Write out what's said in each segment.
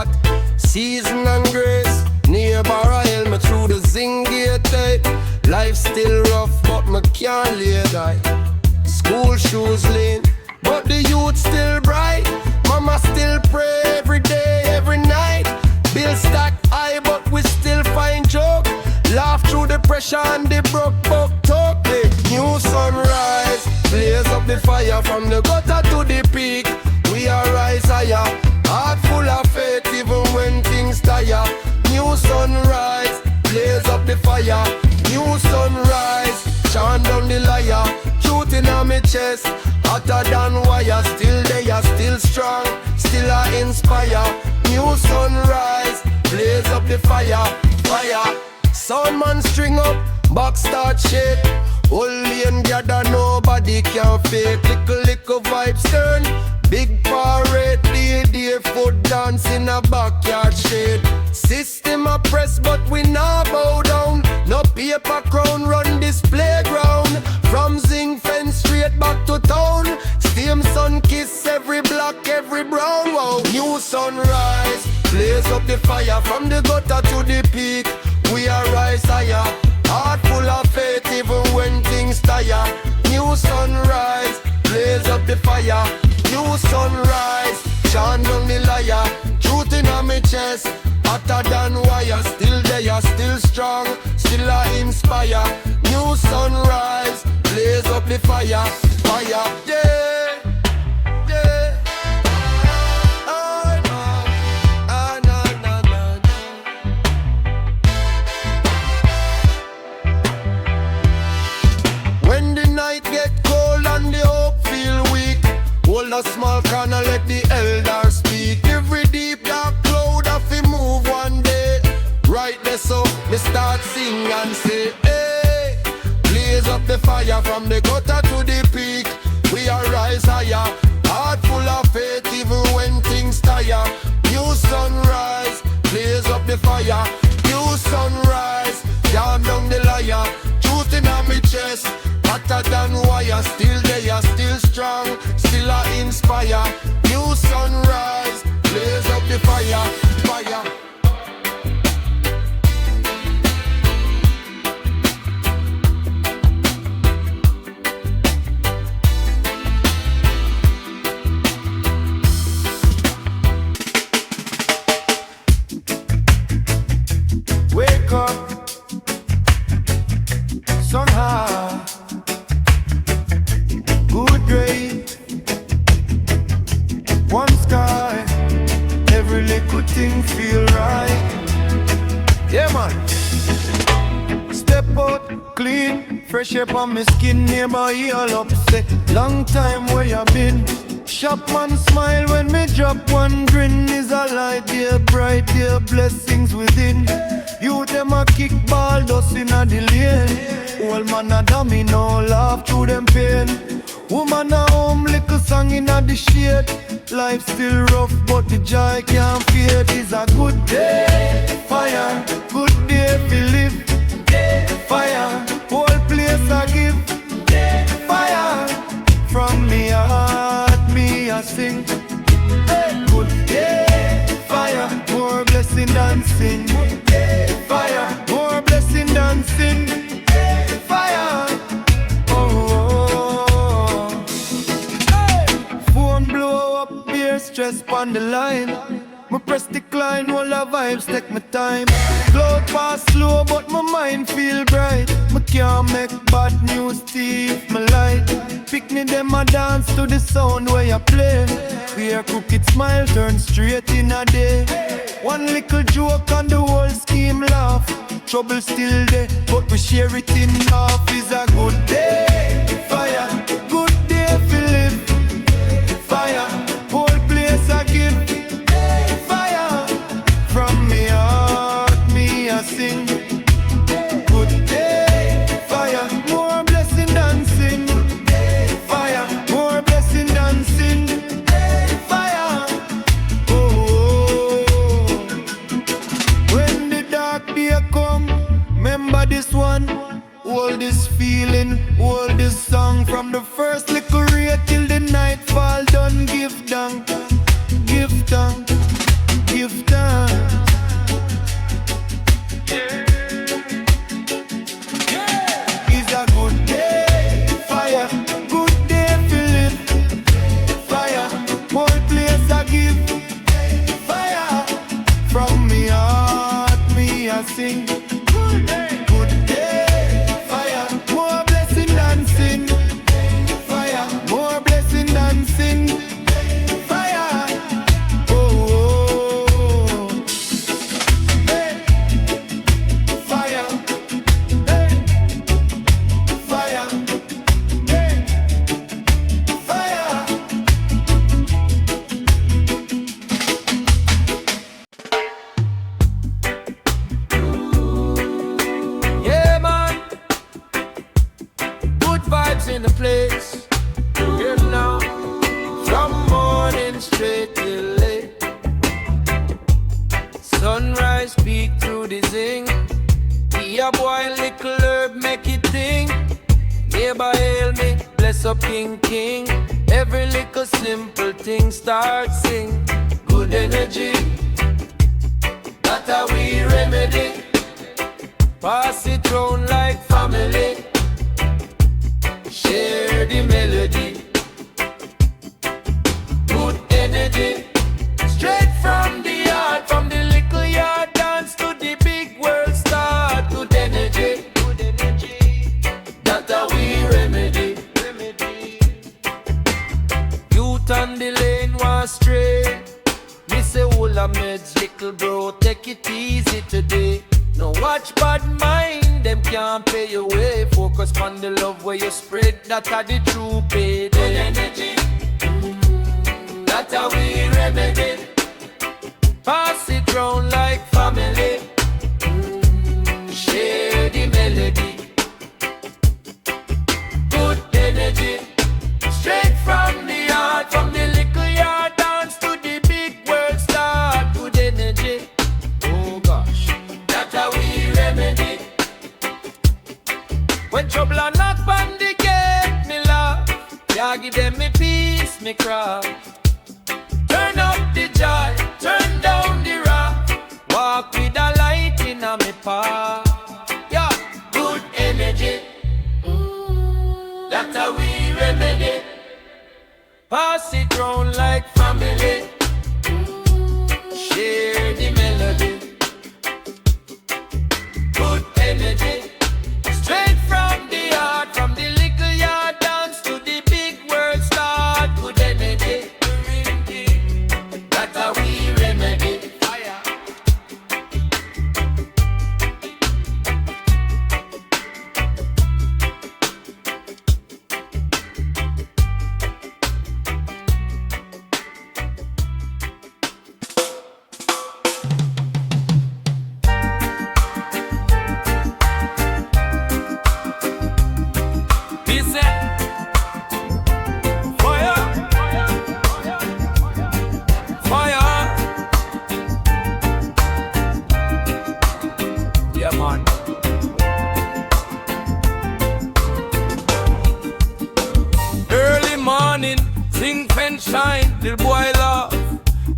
what? Season and grace. Neighbor I help me through the zing gate. Life still rough, but me can't lay die. School shoes lean, but the youth still bright. Mama still pray every day, every night. Bill stack high, but we still find joke. Laugh through the pressure and the broke talk. Hey, new sunrise, blaze up the fire from the gutter to the peak. We are rise higher, heart full of faith even when things tire. New sunrise, blaze up the fire. New sunrise, shine down the liar. Truth in my chest, hotter than wire. Still there, still strong, still I inspire. New sunrise, blaze up the fire, fire. Sound man string up, box start shake. Only and gather, nobody can fake. Little vibes turn, big parade. Day foot dance in a backyard shade. System a press but we not bow down. No paper crown run this playground. From Zing fence straight back to town. Steam sun kiss every block, every brown. Wow, new sunrise, blaze up the fire from the gutter to the peak. We are rise higher, heart full of faith even when things tire. New sunrise, blaze up the fire. New sunrise, shine down the liar. Truth in my chest, hotter than wire. Still there, still strong, still I inspire. New sunrise, blaze up the fire, fire, yeah. Hold a small corner, let the elder speak. Every deep dark cloud have to move one day. Right there so, me start sing and say, hey. Blaze up the fire from the gutter to the peak. We are rise higher, heart full of faith even when things tire. New sunrise, blaze up the fire. New sunrise, calm down the liar. Truth in my chest, hotter than wire. Still there, still strong, still I inspire. New sunrise, blaze up the fire, fire. Wake up, somehow. Good grade, one sky. Every little thing feel right. Yeah man. Step out, clean, fresh up on my skin. Neighbor all upset. Long time where you been. Shop man smile when me drop one grin. Is a light, dear bright, dear blessings within. You them a kick ball, dust in a the lane. Old man a dummy, no laugh through them pain. Woman a home, little song in a the shade. Life still rough, but the joy can't fade. It's a good day, fire. Good day to live, fire. Whole place I give, fire. From me heart, me I sing. Good day, fire. More blessing than sin. Fire, more blessing than sin. Fire. Oh, hey. Phone blow up, beer stress on the line. Me press decline, all the vibes take my time. Cloud pass slow, but my mind feel bright. Me can't make bad news thief my light. Picnic them a dance to the sound where you play. Wear crooked smile, turn straight in a day. One little joke and the whole scheme laugh. Trouble still there, but we share it in half. It's a good day, fire. Good day to live, fire. Whole place I give, fire. From me heart, me I sing. Good day, fire. More blessing than sin. Fire, more blessing than sin. Fire. Oh, when the dark day come, remember this one. Hold this feeling, hold this song. From the first little ray till the night fall done. Give thanks, give thanks, give thanks. sing. Good day, fire. More blessing than sin. Fire, more blessing than sin. Fire. Oh, hey. Fire. Hey. Fire. Hey. Fire. Yeah, man. Good vibes in the place. Hear me now. From morning straight till late. Sunrise peek through the zinc. Be a boy, little herb, make it ting. Neighbor hail me, bless up King King. Every little simple thing start sing. Good energy, that a we remedy. Pass it round like family. Share the melody. Good energy, straight from the heart. From the little yard dance to the big world start. Good energy, that a we remedy. Youth on the lane was straight. Me say all a meds, little bro, take it easy today. No watch bad mind, them can't pay your way. Focus on the love where you spread, that are the true payday. Good energy, that a we remedy. Pass it round like family. Share the melody. Good energy, straight from the heart. From the little yard dance to the big world start. Good energy, oh gosh, that a we remedy. When trouble a knock on the gate, me laugh. Yeah, give them me peace, me cry. Turn up the joy, turn down the wrath. Walk with a light in a me path. Yeah, good energy, that a we remedy. Pass it round like family. Share the melody. Good energy, straight from the heart. From the little yard dance to the big world start. Good energy, that a we remedy. Fire. Shine, little boy laugh,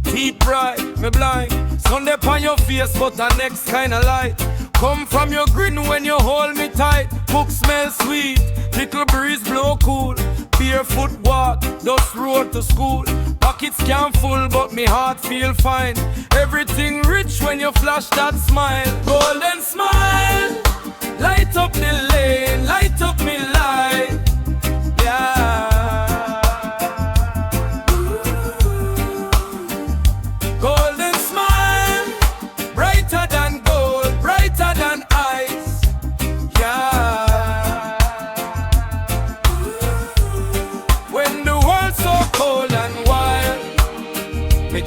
keep bright, me blind. Sunday upon your face, but the next kind of light. Come from your grin when you hold me tight. Book smell sweet, little breeze blow cool. Barefoot walk, dust road to school. Pockets can full, but me heart feel fine. Everything rich when you flash that smile. Golden smile, light up the lane, light up me life. Yeah.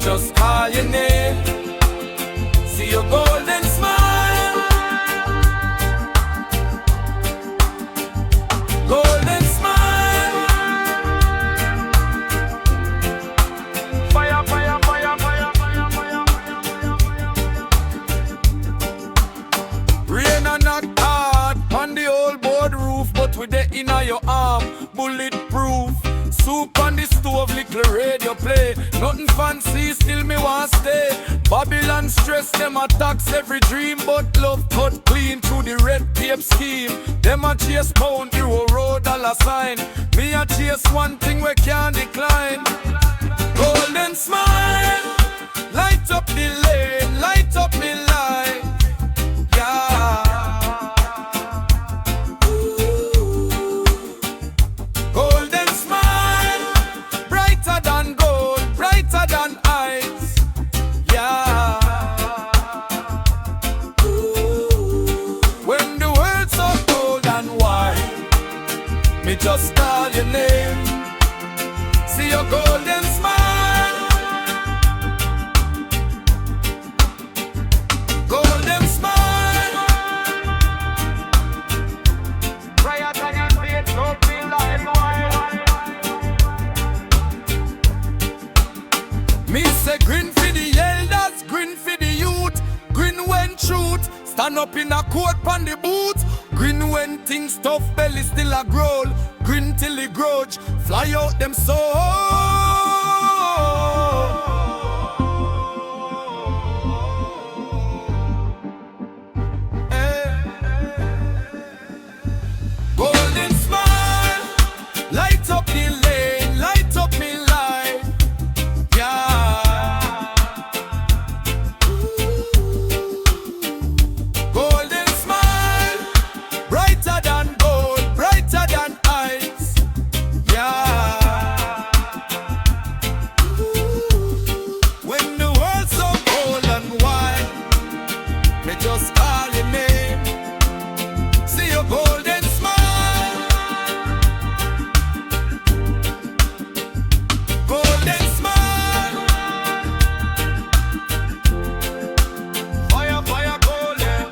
Just call your name, see your golden smile. Golden smile. Fire, fire, fire, fire, fire, fire, fire. Rain and not hard on the old board roof, but with the inner your arm, bulletproof. Soup on the stove, little radio play. Nothing fancy, still me want stay. Babylon stress, them attacks every dream. But love cut clean through the red tape scheme. Them a chase pound, hero road, dollar sign. Me a chase one thing we can't decline. Golden smile, light up the lane, light up me life. just call your name. See your golden smile, golden smile. Riot on your feet, don't feel like wine. Me say green for the elders, green for the youth, green when truth stand up in a court pon the boots. Green when things tough, belly still a growl. Green till the grudge fly out them soul. Golden smile, light up the lane, light up me life. Yeah. Golden smile, brighter than gold, brighter than ice. Yeah. When the world's so cold and wide, me just call your name. See your golden smile, golden smile. Fire, fire, golden.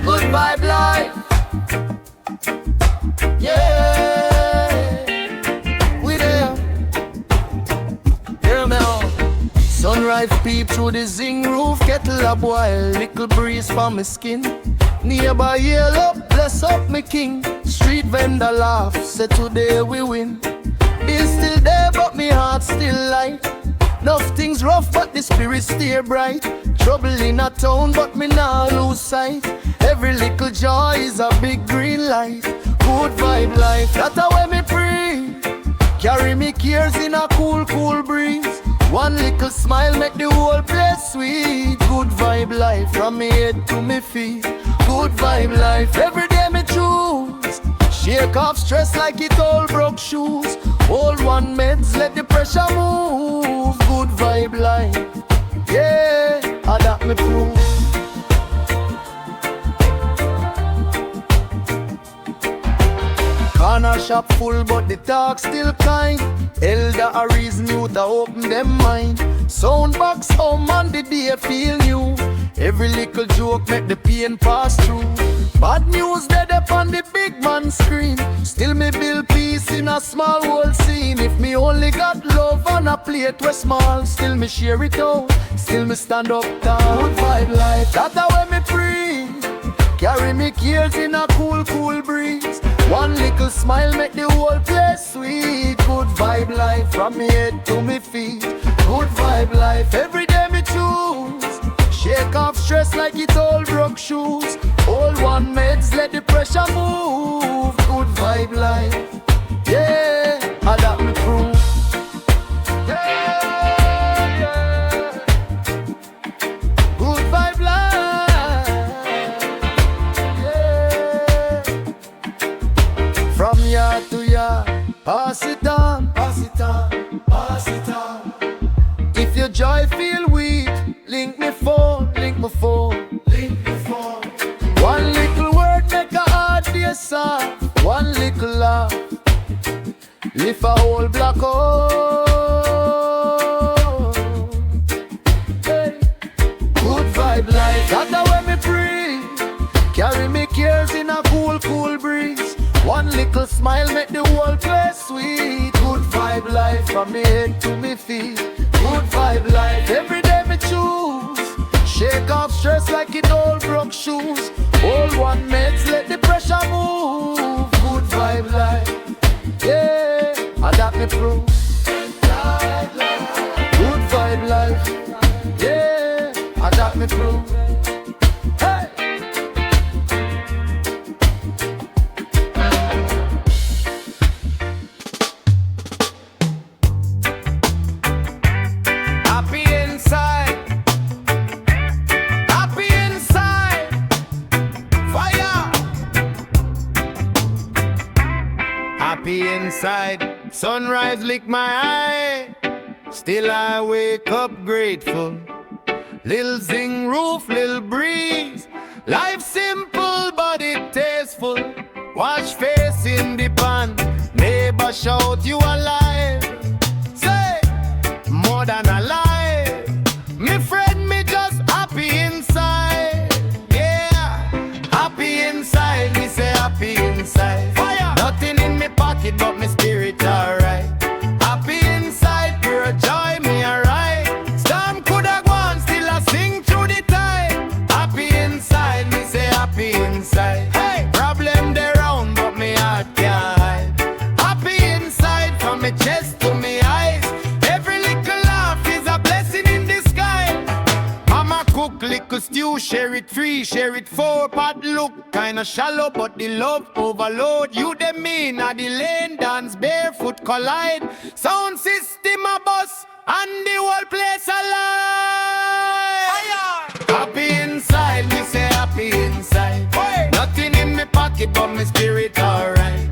Good vibe life, yeah, we there. Hear me out. Sunrise peep through the zinc roof, kettle a boil, little breeze from my skin. Nearby yellow, bless up me king. Street vendor laugh, say today we win. Bill still there, but me heart still light. Enough things rough, but the spirit stay bright. Trouble in a town, but me nah lose sight. Every little joy is a big green light. Good vibe life, that's how me breathe. Carry me cares in a cool, cool breeze. One little smile make the whole place sweet. Good vibe life, from me head to me feet. Good vibe life, every day me choose. Shake off stress like it all broke shoes. Hold one meds, let the pressure move. Good vibe life, yeah, that me prove. Corner shop full but the talk still kind. Elder a reason you to open them mind. Soundbox home and the day feel new. Every little joke make the pain pass through. Bad news dead up on the big man screen. Still me build peace in a small world scene. If me only got love on a plate was small, still me share it out. Still me stand up tall. Good vibe life, that's the way me breathe. Carry me cares in a cool, cool breeze. One little smile make the whole place sweet. Good vibe life, from me head to me feet. Good vibe life, every day me choose. Shake off stress like it all broke shoes. Hold one meds, let the pressure move. Good vibe life, yeah, that me prove. Yeah, yeah. Good vibe life, yeah. From yard to yard, pass it on, pass it on, pass it on. If your joy feel weak, link me phone, link my phone, link me phone. One little word make a heart be soft. One little laugh, lift a whole block hole. Hey. Good vibe life, that's the way me breathe. Carry me cares in a cool, cool breeze. One little smile make the whole place sweet. Good vibe life, from me head to me feet. Good vibe life, every day me choose. Shake off stress like it all broke shoes. Hold one meds, let the pressure move. Good vibe life, yeah, that me prove. Good vibe life, yeah, that me prove. Hey, Sunrise lick my eye, still I wake up grateful. Little zing roof, little breeze. Life simple but it tasteful. Wash face in the pan, neighbor shout you alive. Say, more than alive. Me friend, me just happy inside. Yeah, happy inside, me say happy inside. Fire. Nothing in me pocket but me spirit alright. Happy inside, pure joy, me alright. Storm coulda gone, still I sing through the tide. Happy inside, me say happy inside. Hey, problem they round but me heart can't hide. Happy inside, from me chest to me eyes. Every little laugh is a blessing in disguise. Mama cook little stew, share it 3, share it 4. Pot look kinda shallow but the love overload. You them mean at the lane dance barefoot collide. Sound system a bus and the whole place alive. Happy inside, me say happy inside. Nothing in me pocket but me spirit alright.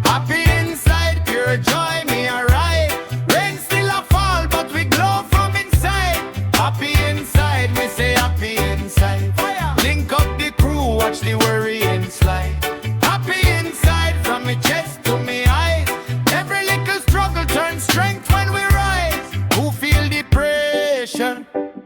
Happy inside, pure joy, me alright. Rain still a fall but we glow from inside. Happy inside, me say happy inside. Link up the crew, watch the worrying slide. Happy inside, from me chest to me eyes. Every little struggle turns strength when we rise. Who feel the pressure?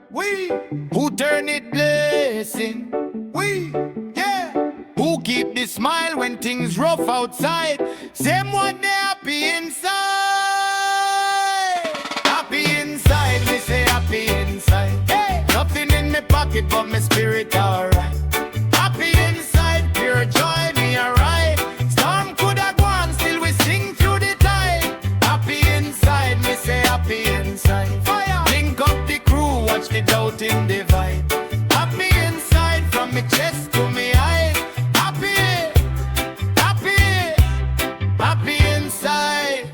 We. Who turn it blessing? We. Yeah. Who keep the smile when things rough outside? Same one they happy inside. Happy inside, me say happy inside. Hey. Nothing in me pocket but me spirit alright. Happy inside, pure joy, me alright. Storm coulda gone, still we sing through the tide. Happy inside, me say happy inside. Fire. Link up the crew, watch the doubting divide. Happy inside, from me chest to me eyes. Happy, happy, happy inside.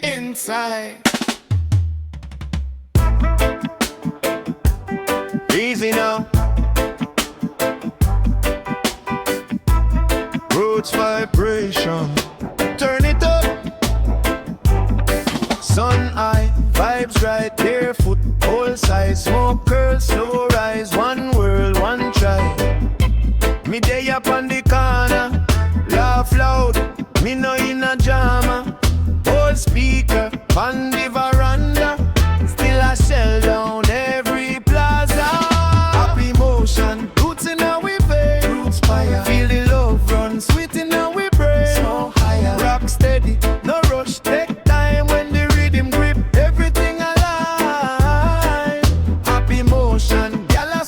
Inside. Easy now. Roots vibration. Turn it up. Sun eye, vibes right, barefoot, whole size. Smoke curls, slow rise. One world, one try. Me day up on the corner, laugh loud. Me no in a drama. Old speaker, on the veranda. Still I shell down every plaza. Happy motion, roots in our veins. Roots fire. Feel the love run sweet in our brain. So higher. Rock steady, no rush. Take time when the rhythm grip. Everything alive. Happy motion, gala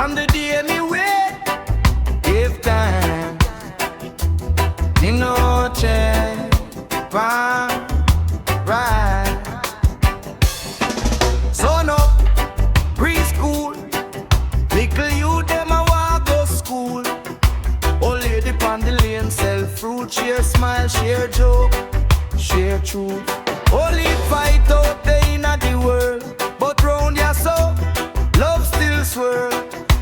From the day me wait, give time, me no check, right. So no preschool, little you them a walk go school. Old lady pon the lane sell fruit, share smile, share joke, share truth. Only fight out there inna the world, but round ya so love still swirl.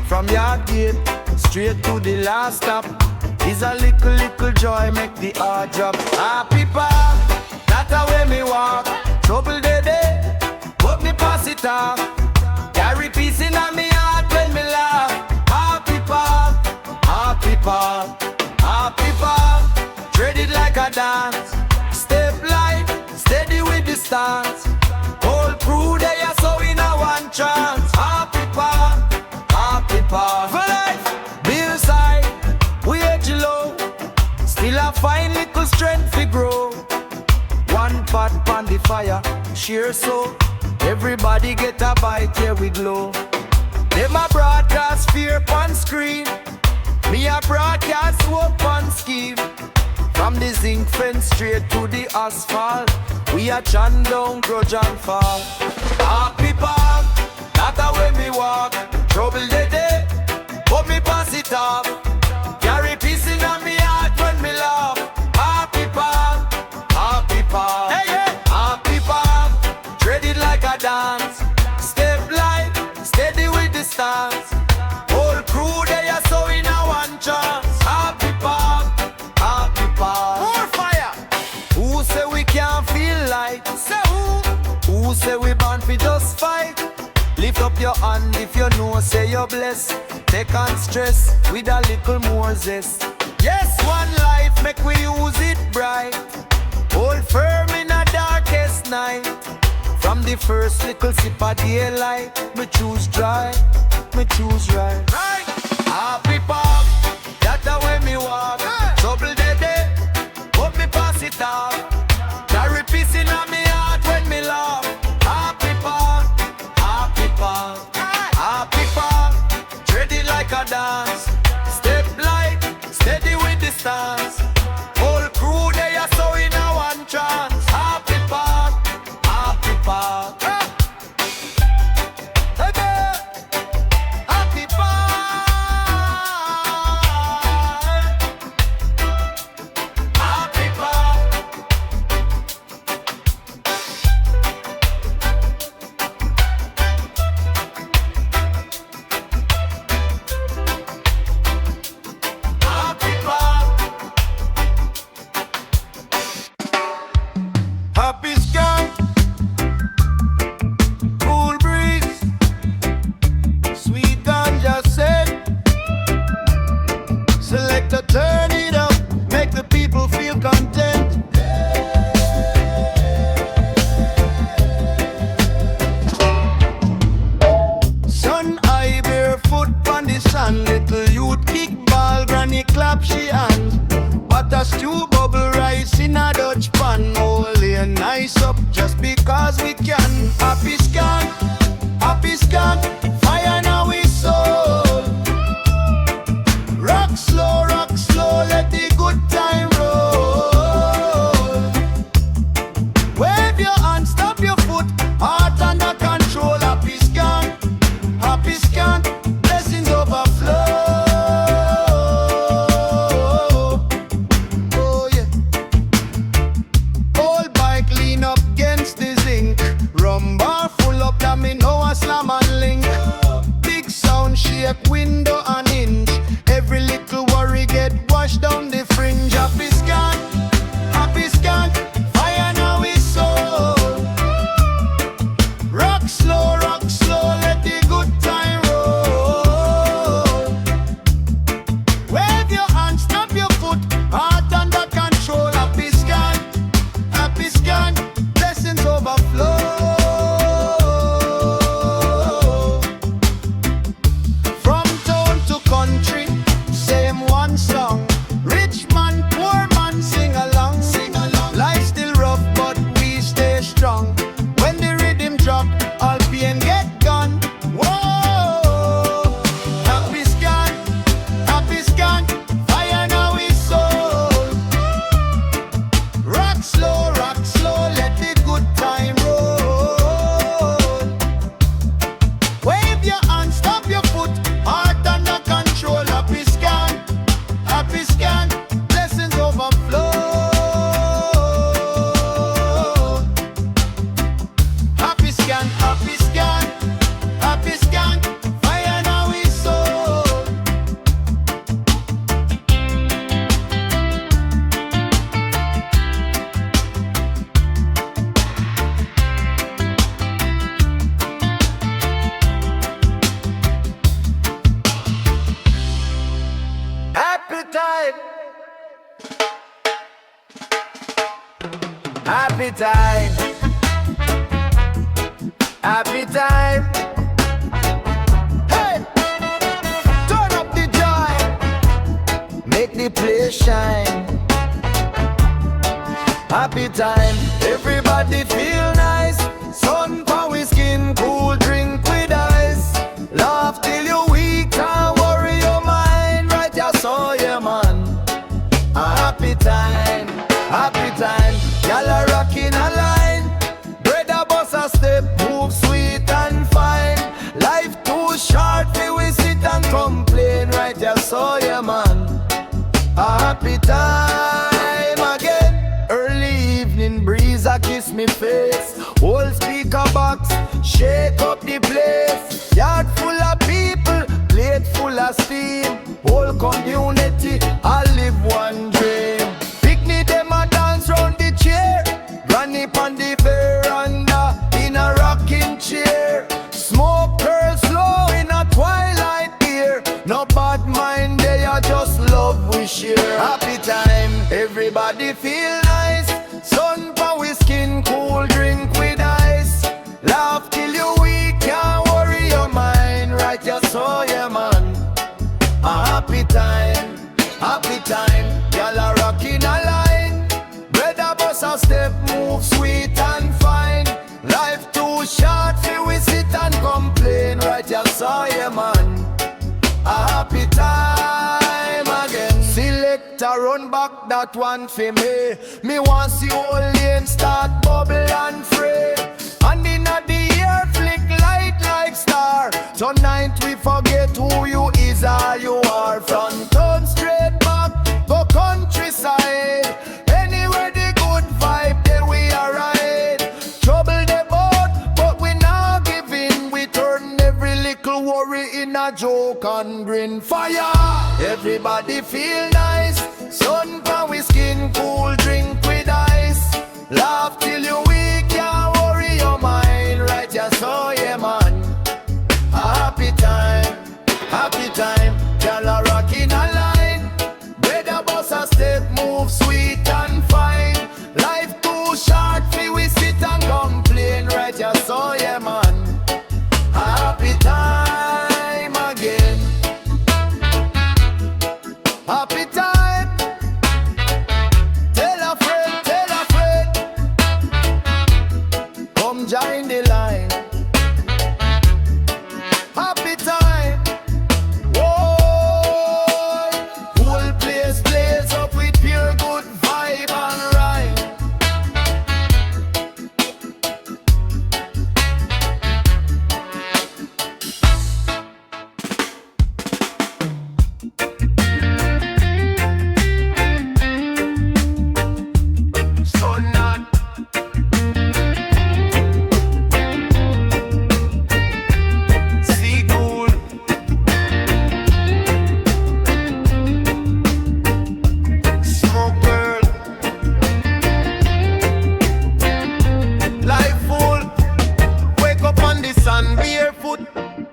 From your gate straight to the last stop is a little joy make the heart drop. Happy path, that's the way me walk. Trouble day, but me pass it off. Carry peace in me heart when me laugh. Happy path, happy path, happy path. Tread it like a dance. Step light, steady with the stance. Whole crew they are so in a one chance. Happy path, happy path. For life, bill side, we edge low. Still a fine little strength to grow. One pot on the fire, share so everybody get a bite, here we glow. Them a broadcast fear on screen, me a broadcast hope on scheme. From the zinc fence straight to the asphalt, we a chant down grudge and fall. Happy path, that's the way me walk. Trouble day, but me pass it off. Carry peace in me heart when me laugh. Happy path, happy path, hey, yeah. Happy path, tread it like a dance. Step light, steady with the stance. Whole crew they are so in a one chance. Happy path, happy path. More fire. Who say we can't feel light? Say who? Who say we born for just fight? Lift up your hand if you know, say you're blessed. Take on stress with a little more zest. Yes, one life, make we use it bright. Hold firm in a darkest night. From the first little sip of daylight, me choose dry, me choose right. Happy path, that's the way me walk. Trouble day, but me pass it off. Carry peace in me heart when me laugh. Happy path, happy path, happy path. Tread it like a dance. Step light, steady with the stance. Whole crew they are so in a one chance. Happy path, happy path. Hey there, happy path, happy path. Happy sky, cool breeze, sweet ganja said. Selector, turn it up, make the people feel content. Sun eye barefoot on the sand, little youth kick ball, granny clap she hands. Butter stew, bubble rice in a Dutch pan. Holy and nice up just because we can. Happy skank, fire now we soul. Rock slow, let the good time roll. Wave your hand, stop your foot, heart under control. Happy skank, blessings overflow. Oh yeah. Old bike lean up against the zinc. Rum bar full Happy time, happy time. Hey, turn up the joy, make the place shine. Happy time, everybody feel nice. Sun for we skin, cool drink with ice. Laugh till you weak, can't worry your mind. Right, ya saw ya man. A happy time, happy time. Y'all are rocking a line. Bread a bus a step, move sweet and fine. Life too short, we sit and complain. Right, ya saw ya man. A happy time again. Early evening breeze a kiss me face. Whole speaker box, shake up the place. Yard full of people, plate full of steam. Whole community, I live one dream. Picnic them a dance round the chair. Granny on the veranda, in a rocking chair. Smoke curls slow in a twilight air. No bad mind, they are just love we share. Happy time, everybody feel nice. Sun for we skin, cool drink with ice. Laugh till you weak, can't worry your mind. Right, you saw ya man. A happy time, happy time. Y'all are rocking a line. Bread a bus a step, move sweet and fine. Life too short, we sit and complain. Right, you saw ya man. A happy time again. Selector run back that one for me. Me want see all lane start bubble and fray. And inna the air flick light like star. Tonight we forget who you is, all you are. From town straight back, go countryside. Anywhere the good vibe, there we are right. Trouble the boat, but we not give in. We turn every little worry in a joke and grin. Fire, everybody feel nice. Sun for we skin, cool drink with ice. Laugh till you weak, can't worry your mind. Right, ya saw ya man. A happy time, happy time. Y'all are rocking a line. Bread a bus a step, move sweet and fine. Life too short, we sit and complain. Right, ya saw ya man. A happy time again. Happy time. Tell a friend, come join the line. Happy time. Whoa, whole place blaze up with pure good vibe and rhyme. So not see cool. Smoke girl. Life full. Wake up on the sun barefoot.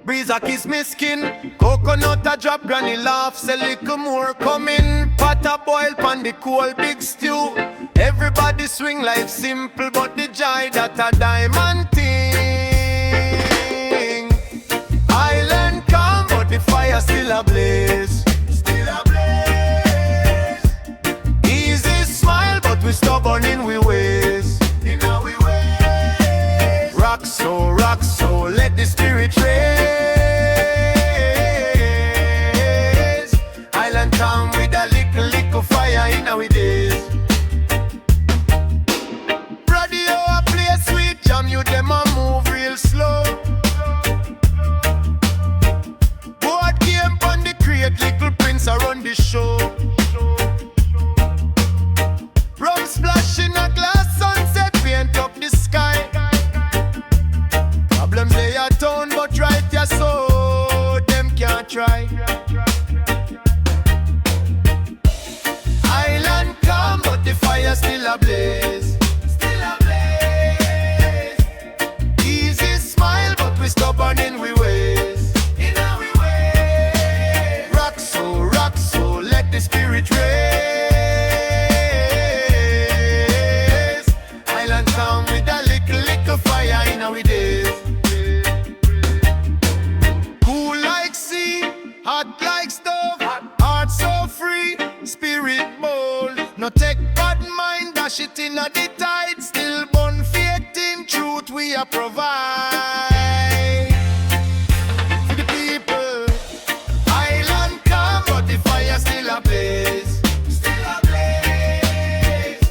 Breeze a kiss me skin. Coconut a drop, granny laugh, say little more coming. Pot a boil pan the cool big stew. Everybody swing life simple, but the joy that a diamond thing. Island calm, but the fire still ablaze. Still ablaze. Easy smile, but we stubborn in we ways. In our ways. Rock so, let the spirit raise. Island calm with a little fire in our days. Radio a play sweet jam, you them a move real slow. Board game on the crate, little prince a run the show. Rum splash in a glass, sunset paint up the sky. Problems they a town, but right ya so them can't try. Island calm, but the fire still ablaze. Still ablaze. Easy smile, but we stubborn in we ways. In our ways. Rock so, let the spirit raise. hot like stove, heart so free, spirit bold. No take bad mind, dash it in a the tide. Still born faith in truth we a provide. For the people, island calm, but the fire still a blaze. Still a blaze.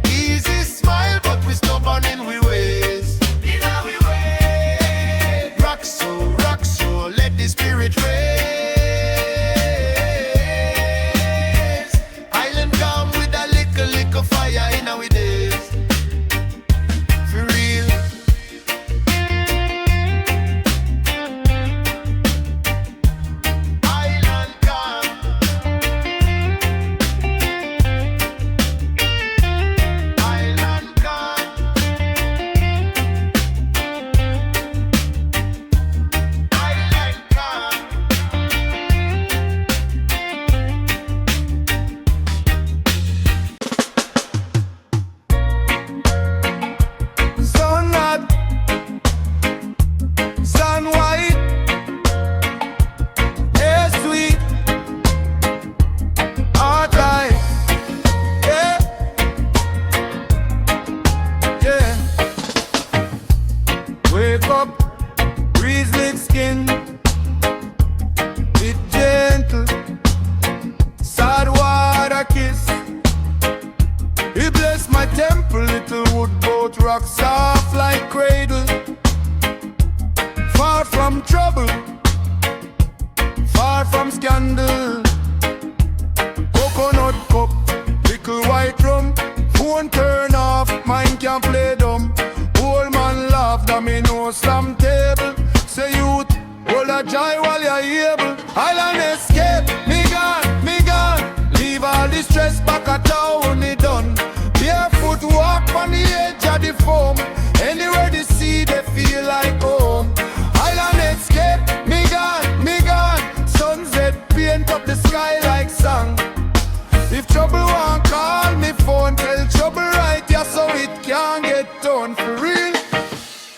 Easy smile, but we stubborn in we ways. In our ways. Rock so, let the spirit raise. Island calm with a little fire in our days. For real. Island calm. Island calm. Island calm. Sun hot, sun white, air sweet, heart light, yeah, yeah. Wake up, breeze lick skin, it gentle, sad water kiss. He bless my temple, little wood boat rock soft like cradle. Far from trouble, far from scandal. Coconut cup, little white rum. Phone turn off, mine can play dumb. Old man laugh, that me know some table. Say youth, hold a joy while you're able. Island escape, me gone. Leave all the stress back at town, it done. Barefoot walk on the edge of the foam. Anywhere they see, they feel like home. Island escape, me gone. Sunset paint up the sky like song. If trouble won't call me phone, tell trouble right, yeah, so it can't get done for real.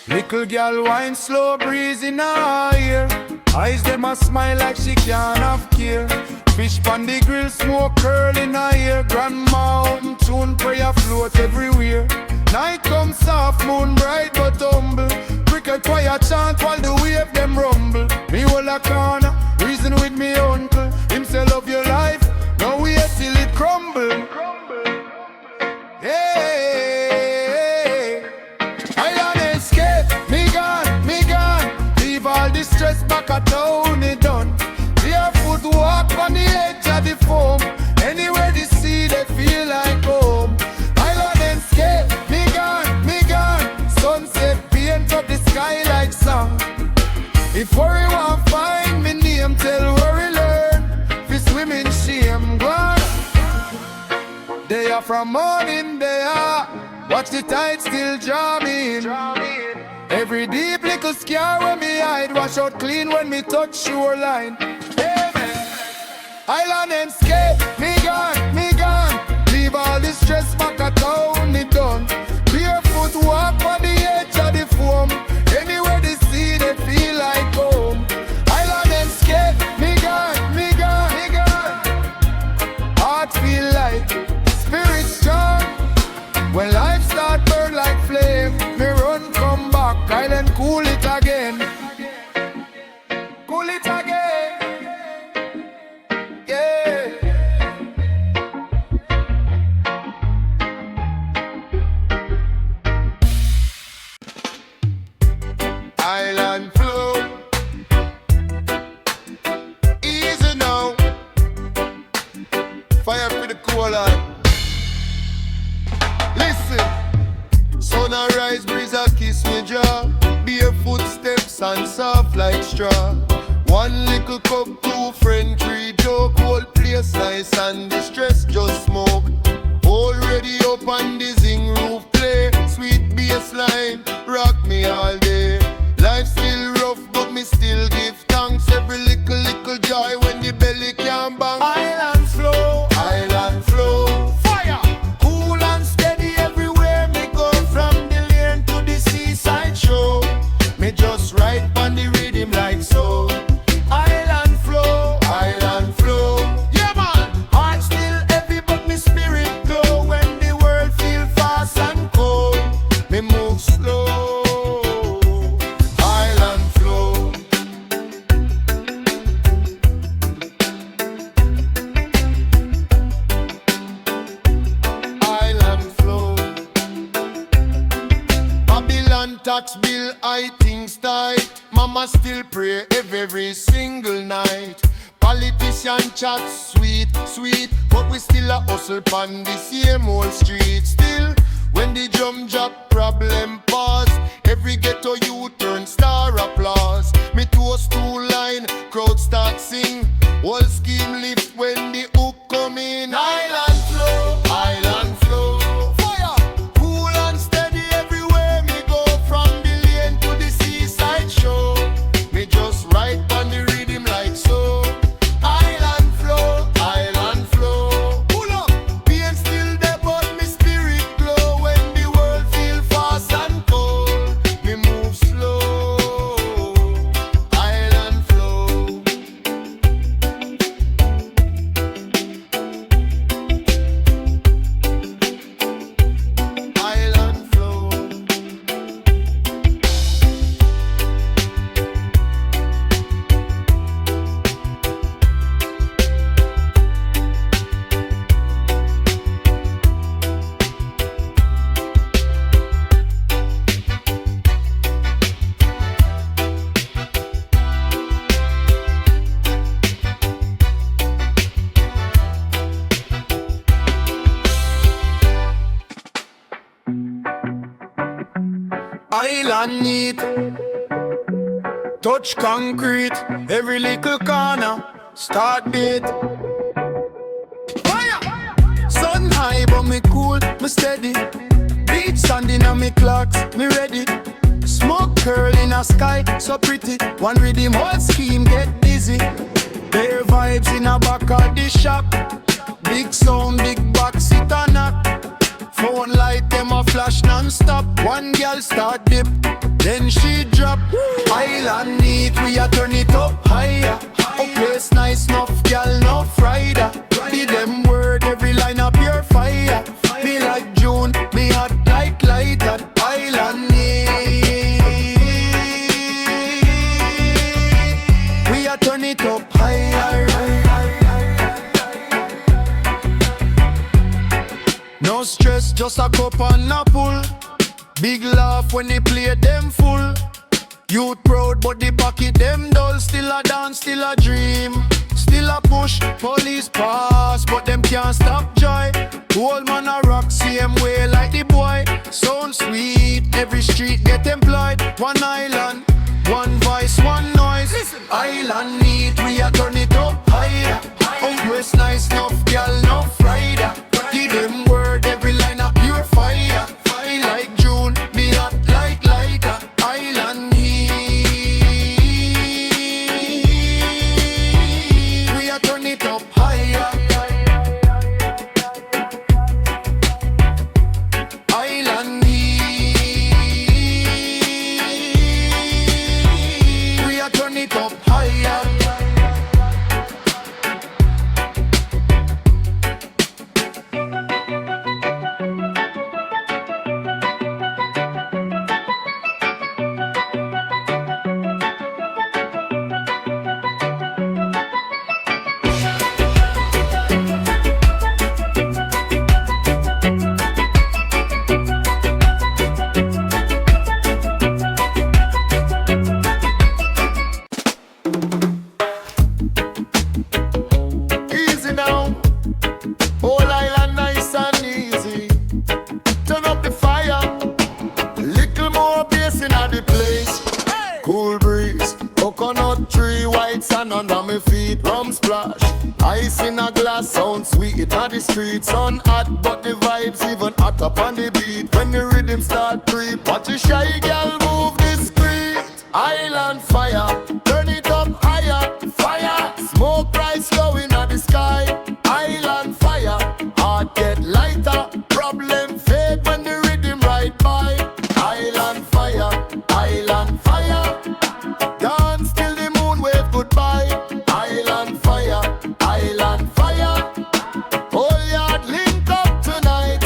Little girl wine slow breeze in her ear. Eyes them a smile like she can't have care. Fish pon the grill, smoke curl in her ear. Grandma out in tune, prayer float everywhere. Night comes soft, moon bright but humble. Cricket choir chant while the wave them rumble. Me hold a corner, reason with me uncle. Him say love your life, now wait till it crumble. Hey, island escape, me gone. Leave all the stress back at town, it done. Barefoot walk on the edge of the foam. Anywhere they see, they feel like home. Island escape, me gone. Sunset paint up the sky like song. If worry won't find me name, tell worry learn. Fi swim in shame, go on. They are from morning, they are. Watch the tide still draw me in. Every deep little scar when me hide, wash out clean when me touch shoreline. Amen. Island escape, me gone. Leave all the stress back at town, it done. Barefoot walk on the edge of the foam. Anywhere they see, they feel like home. Island escape, me gone. Heart feel light, spirit strong. When life start burn like flame, me run come back, island cool it again. Cool it again. Yeah. Island flow. Easy now. Fire for the cola. Listen. Sun a rise, breeze a kiss me jaw. Barefoot steps and soft like straw. One little cup, two friend, three joke. Whole place nice and the stress just smoke. Already up on the zing roof play. Sweet bass line, rock me all day. Life still rough, but me still give thanks. Every little joy when the belly can bang. Island flow, fire. Cool and steady everywhere me go. From the lane to the seaside show. Me just ride on the rhythm like so. Island flow, I things tight. Mama still pray every single night. Politician chat sweet, sweet, but we still a hustle pon the same old street. Still, when the drum drop, problem pause. Every ghetto you turn star applause. Me toast two line, crowd start sing. Whole scheme lift when the hook come in. Island flow, island flow. Fire, cool and steady everywhere me go. From the lane to the seaside show. Me just ride on the rhythm like so. Island flow, island flow. Pull up, pain still there but me spirit glow. When the world feel fast and cold, me move slow. Island flow. Island flow. Island neat, touch concrete, every little corner, start beat. Fire! Sun high but me cool, me steady. Beach sand inna me clocks, me ready. Smoke curl in a sky, so pretty. One rhythm, whole scheme get dizzy. Bare vibes in a back of the shop. Big sound, big box, it a knock. Phone light, them a flash non-stop. One girl start dip, then she drop. Island neat, we a turn it up higher. Oh, place nice, enough girl, enough rider. Be them word, every line up your fire. Be like June, be hot like lighter. Island neat, we a turn it up higher. No stress, just a cup and a pull. Big laugh when they play them full. Youth proud but the pocket them dull. Still a dance, still a dream, still a push. Police pass but them can't stop joy. Old man a rock same way like the boy. Sound sweet, every street get employed. One island, one voice, one noise. Listen. Island neat, we a turn it up higher. Always nice, enough girl, enough rider. Give them word, every line up your fire. Feel like June, be hot like lighter. Island heat, we a turn it up higher. Island heat, we a turn it up higher. Easy now, whole island nice and easy. Turn up the fire, little more bass in the place. Cool breeze, coconut tree, white sand under my feet. Rum splash, ice in a glass, sound sweet at the street. Sun hot but the vibes even hot up on the beat. When the rhythm start creep, watch a shy girl move discreet. Island fire, turn it up higher. Fire, smoke rise glowing at the sky. Island fire, heart get lighter. Problem fade when the rhythm right by. Island fire, island fire. Dance till the moon wave goodbye. Island fire, island fire. Whole yard link up tonight.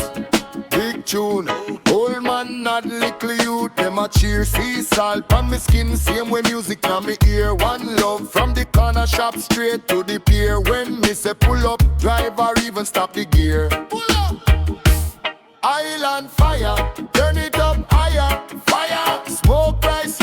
Big tune, old man not little youth. Them a cheer, see salt on me skin. Same way music on me ear. One love from the corner shop straight to the pier. When me say pull up, drive or even stop the gear. Pull up. Island fire, turn it up higher. Fire, smoke rise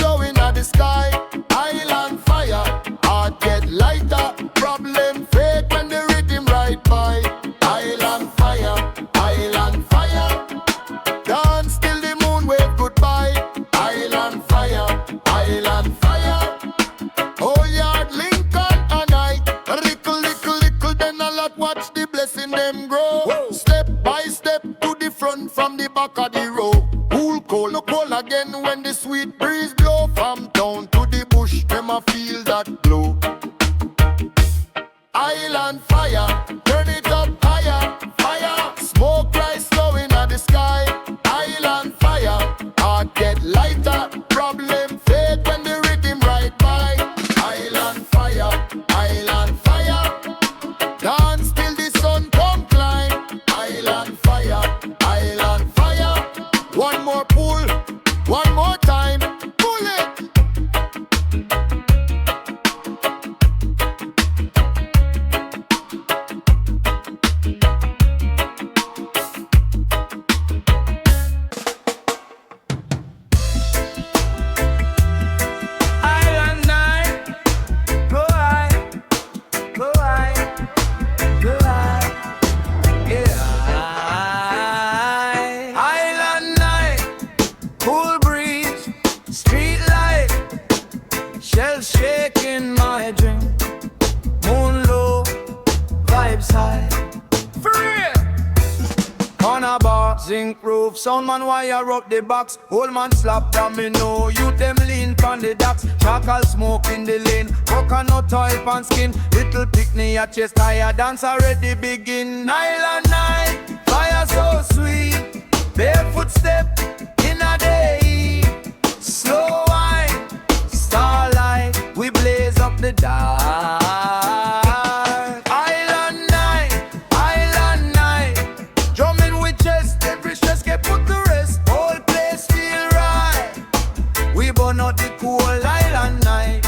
Island fire, turn it up higher, fire. Smoke rise flowing at the sky. Island fire, heart get lighter. Problem fade when the rhythm right by. Island fire, island fire. Dance till the sun come climb. Island fire, island fire. One more pull, one more time. Pull it. Island night, go high, go high, go high, yeah. Island night, cool breeze, street light, shell shaking my drink, moon low, vibes high, for real. Corner bar, zinc roof, sound man wire up the box. Old man slap domino, you them lean from the docks. Charcoal smoke in the lane, coconut oil pan skin. Little picnic at chest higher, dance already begin. Island night, fire so sweet. Barefoot step in a day. Slow wine, starlight, we blaze up the dark. Island night, drumming with chest, every stress get put to rest. Whole place feel right. We burn out the cool island night.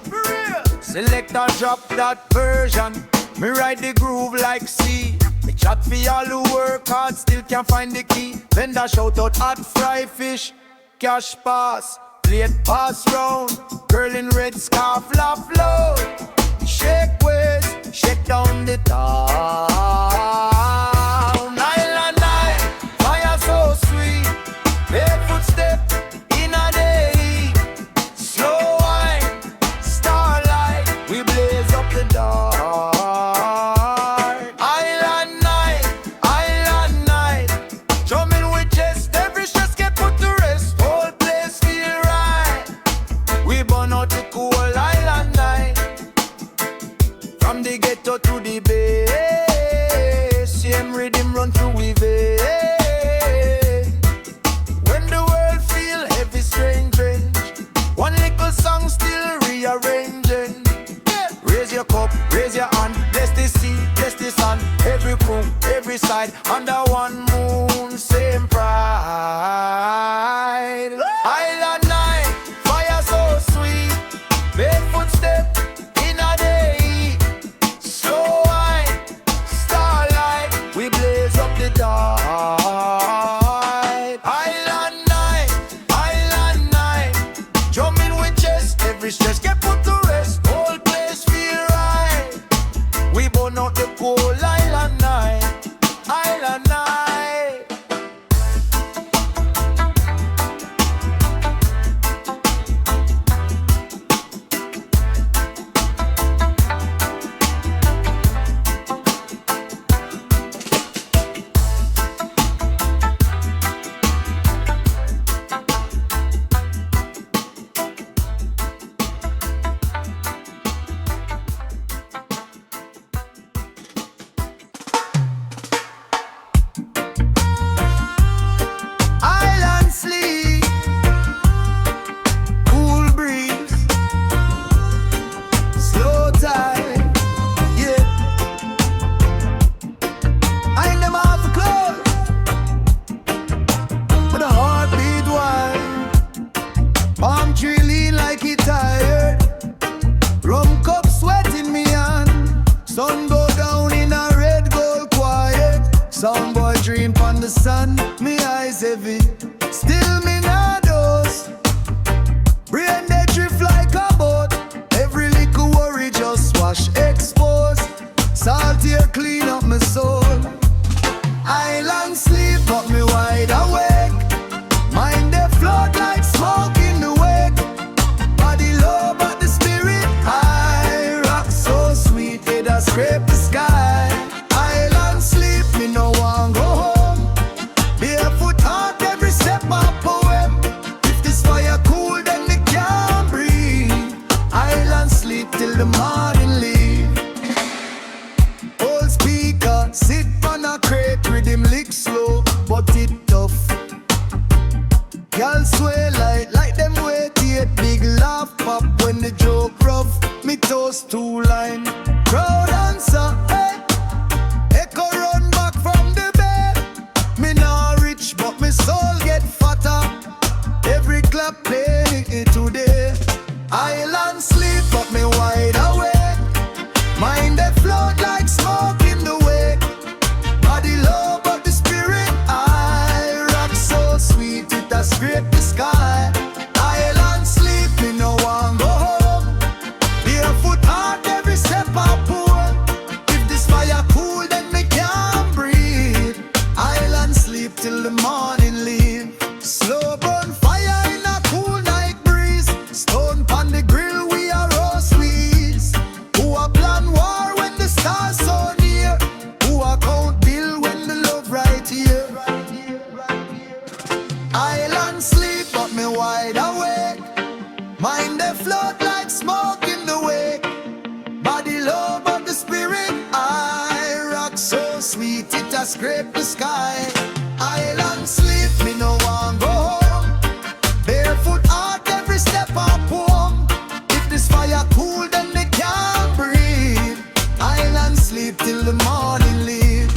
For real. Selector drop that version. Me ride the groove like sea. Me chat for all who work hard, still can't find the key. Vendor shout out hot fry fish, cash pass, plate pass round. Girl in red scarf laugh loud. Shake waist, shake down the town. Island night, fire so sweet. Barefoot step in a day. Slow wine, starlight, we blaze up the dark. Island night, drumming with chest, every stress get put to rest. Whole place feel right. We burn out the cool island night. From the ghetto to the bay, same rhythm run through we vein. When the world feel heavy, strange, one little song still rearranging. Raise your cup, raise your hand, bless the sea, bless the sun. Every crew, every side, under one moon, same pride. Island night, fire so sweet. Barefoot step in a day. Slow wine, starlight, we blaze up the dark. Island night, drumming with chest, every stress get put to rest. Whole place feel right. We burn out the cold island night. Island night. Island sleep, cool breeze, slow tide, yeah. I ain't them off the clothes, but a heartbeat wild. Palm tree lean like he tired. Rum cup sweating me on. Sun go down in a red gold quiet. Some boy dream on the sun, me eyes heavy. Still me not dose. Brain they drift like a boat. Every little worry just wash expose. Salt here clean up my soul. Island sleep but me wide awake. Mind they float like smoke in the wake. Body low but the spirit high. Rock so sweet it a scrape the sky. Island sleep me no one go home. Barefoot heart every step a poem. If this fire cool then me can't breathe. Island sleep till the morning leave. sway like them waited. Big laugh pop when the joke rough. Me toast two line. Crowd answer, hey. Echo run back from the bed. Me not rich, but me soul get fatter. Every clap play it today. Island sleep, but me wide awake. Mind they float like smoke in the wake. Body low, but the spirit high. Rock so sweet, it a scrape the sky. Island sleep, me no one go home. Barefoot heart, every step I pull. If this fire cool, then me can't breathe. Island sleep till the morning leave. Slow burn fire in a cool night breeze. Stone pan the grill, we are roast sweets. Who a plan war when the stars so near? Who a count bill when the love right here? Island sleep, but me wide awake. Mind they float like smoke in the wake. Body low, but the spirit high. Rock so sweet, it a scrape the sky. Island sleep, me no one go home. Barefoot heart, every step I home. If this fire cool, then they can't breathe. Island sleep till the morning leave.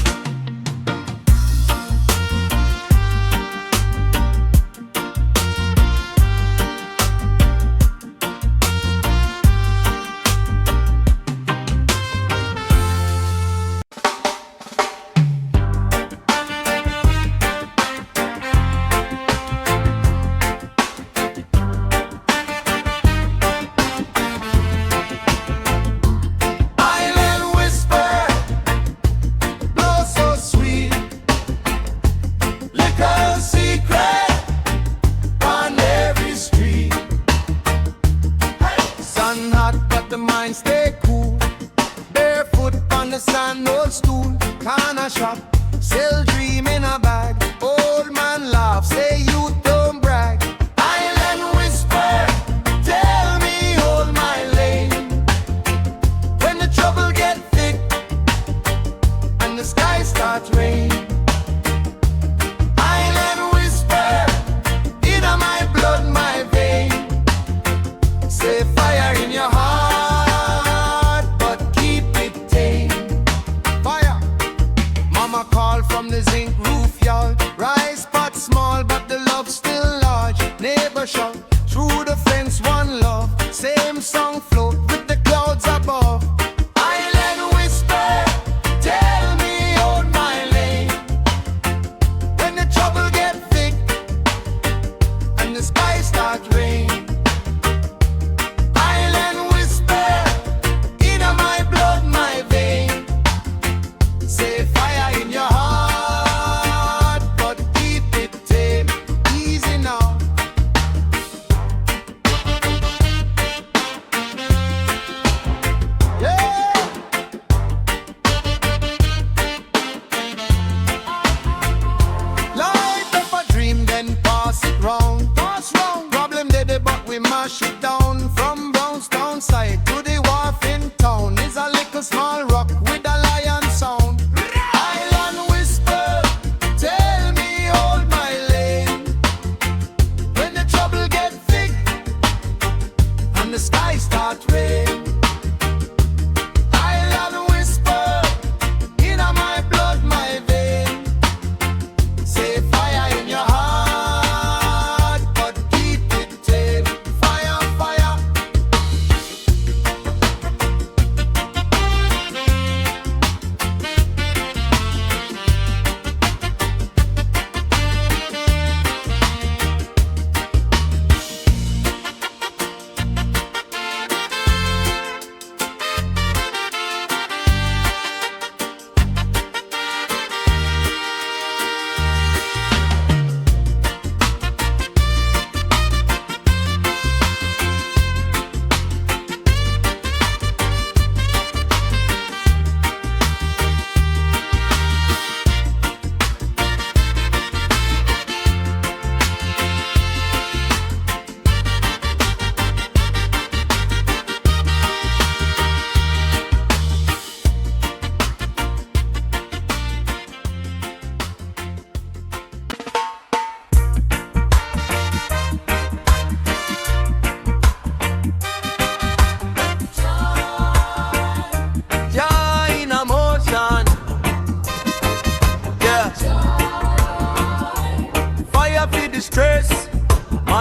Island whisper, blow so sweet. Little secret on every street. Sun hot, but the mind stay cool. Barefoot on the sand, old stool. Corner shop, sell dream in a bag. Old man laugh, say you don't brag. Island whisper, tell me hold my lane. When the trouble get thick and the sky starts rain. Island whisper, in my blood, my vein. Say fire in your heart, but keep it tame. Fire. Mama call from the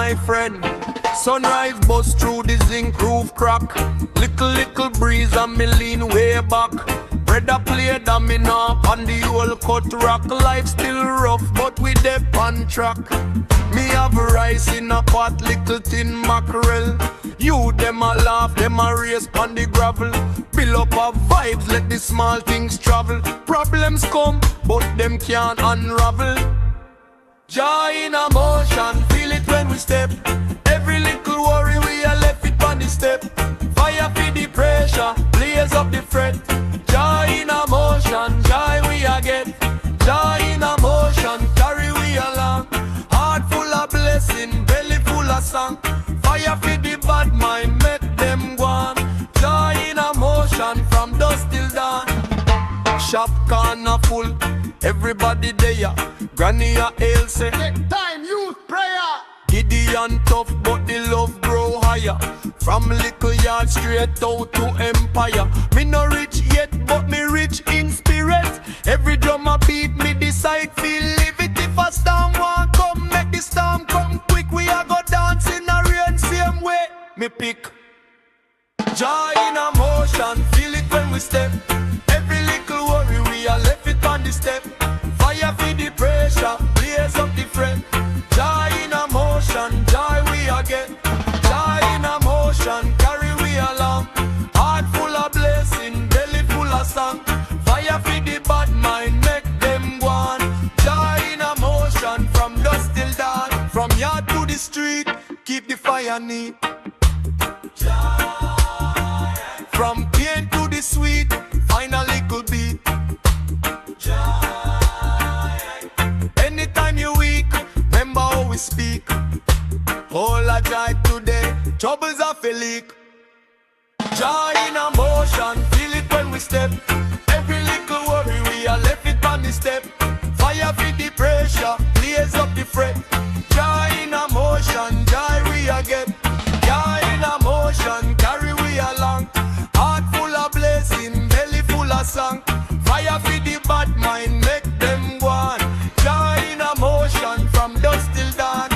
my friend. Sunrise bust through the zinc roof crack. Little breeze and me lean way back. Bread a play domino on the old cut rock. Life still rough but we dey on track. Me have rice in a pot, little thin mackerel. You them a laugh, them a race on the gravel. Build up our vibes, let the small things travel. Problems come, but them can't unravel. Joy in a motion, feel it when we step. Every little worry we a left it on the step. Fire for the pressure, blaze up the fret. Joy in a motion, joy we a get. Joy in a motion, carry we along. Heart full of blessing, belly full of song. Fire for the bad mind, make them go on. Joy in a motion, from dusk till dawn. Shop corner full, everybody there. Granny a hail say, Take time, youth, prayer. Gideon tough, but the love grow higher. From little yard straight out to empire. Me no rich yet, but me rich in spirit. Every drum a beat, me decide feel live it. If a storm want come, make the storm come quick. We a go dance in a rain same way. Me pick joy in a motion, feel it when we step. Every little worry we a left it on the step. Fire for the pressure, blaze up the fret. Joy in a motion, joy we a get. Joy in a motion, carry we along. Heart full of blessing, belly full of song. Fire for the bad mind, make them go on. Joy in a motion, from dusk till dawn. From yard to the street, keep the fire neat. Joy. From pain to the sweet, find a little beat. Anytime you weak, remember how we speak. All a joy today, troubles are feel leak. Joy in a motion, feel it when we step. Every little worry we are left it on the step. Fire for the pressure, blaze up the fret. Joy in a motion, joy we a get. Joy in a motion, carry we along. Heart full of blessing, belly full of song. Fire for the bad mind, make them go on. Joy in a motion, from dusk till dawn.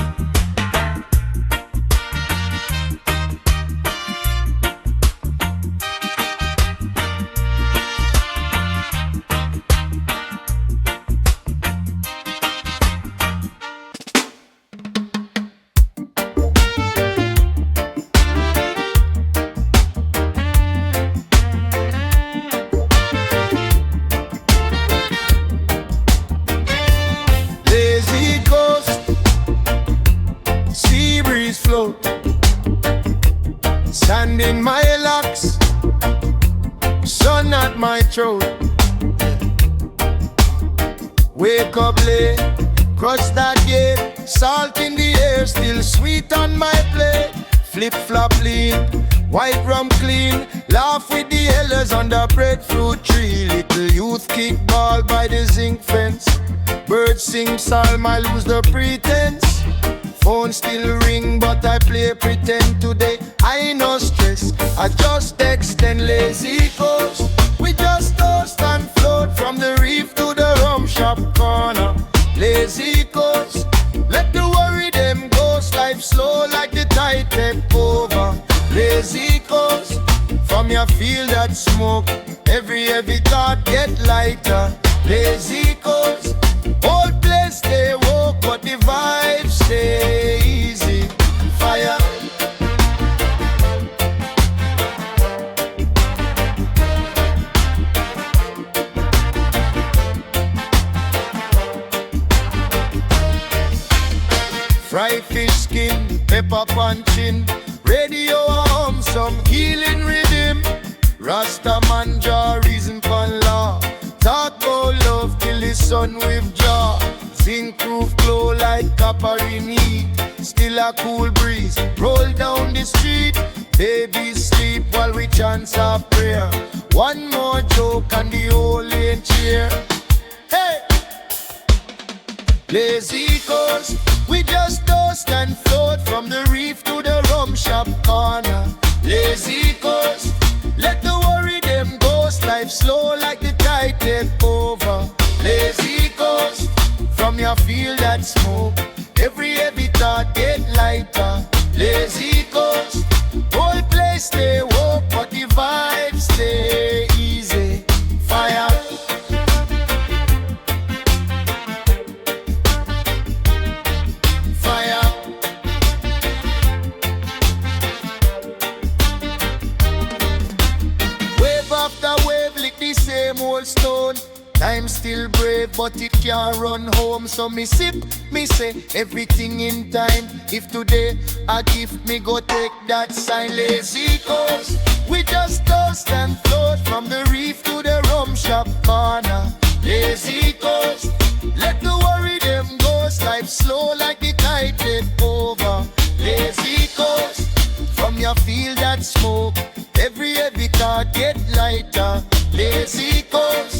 Sand in my locks, sun at my throat. Wake up late, cross that gate. Salt in the air, still sweet on my plate. Flip-flop lean, white rum clean. Laugh with the elders on the breadfruit tree. Little youth kick ball by the zinc fence. Birds sing psalm, I lose the pretense. Phone still ring, but I play pretend today. I no stress, I just extend lazy coast. We just toast and float from the reef to the rum shop corner. Lazy coast, let the worry them go. Life slow like the tide take over. Lazy coast, from your feel that smoke. Every thought get lighter. Lazy coast, old place stay woke, but the vibes stay easy. Fire. Fry fish skin, pepper punching. Radio hum, some healing rhythm. Rasta man draw reason for law. Talk about love till the sun with jaw. Zinc roof glow like copper in heat. Still a cool breeze, roll down the street. Babies sleep while we chant our prayer. One more joke and the whole lane cheer. Hey! Lazy coast, we just toast and float from the reef to the rum shop corner. Lazy coast, let the worry them ghost. Life slow like the tide take over. Lazy coast, from your feel that smoke. Every heavy thought get lighter. cold stone. Time still brave, but it can't run home. So me sip, me say everything in time. If today a gift, me go take that sign. Lazy coast, we just toast and float from the reef to the rum shop corner. Lazy coast, let the worry them go. Life slow like the kite head over. Lazy coast, from your feel that smoke, every heavy car get lighter. Lazy coast,